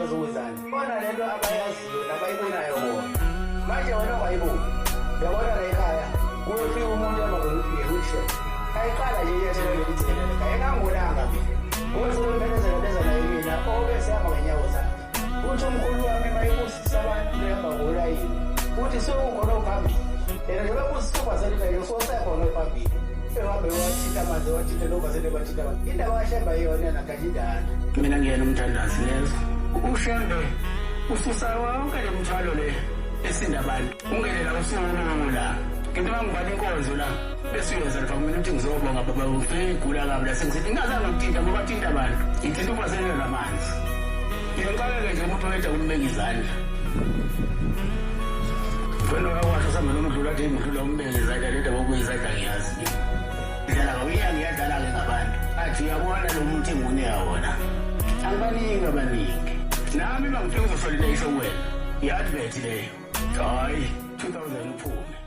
bezokwenzani bona lento abayaziyo nabayibonayo bona manje wena ungayiboni uyabona la ekhaya kuyofika umuntu abangekwisho ayiqala nje yethela lelithele ayikangolanga mina ngokusebenzela beza nayo mina obese hamba ngenyawo zakhe uthi umkhulu wami mayibusisa abantu behamba ngolayini uthi sewukhona phambili yena njengoba kusisuphazalile nje sosekhona phambili ehambe wathinta amanzi wathinta nobasele bathinta abantu indaba kashemba yona nakajindana mina ngiyena umthandazi lezo ushembe ususa wonke le mthwalo le esinda abantu ungelela usungula into mangibala inkonzo la bese uyenza lapha mina uthi ngizobonga baba ufike igula kabi la sengisithi ngingazange ngithinta ngoba thinta abantu ithinta ubasele namanzi ngiyaqala nje umuntu wethu umbeka izandla wena wakwasho sami noma udlula nje imidlula umbeke izandla lento bokuyizandla ngiyazi dlala ngiyadlala-ke ngabantu athi uyabona lo muntu enguneyawona angibaningi abaningi nami bangifika uzosolile isho kuwena i-advert leyo hayi 2000 uphume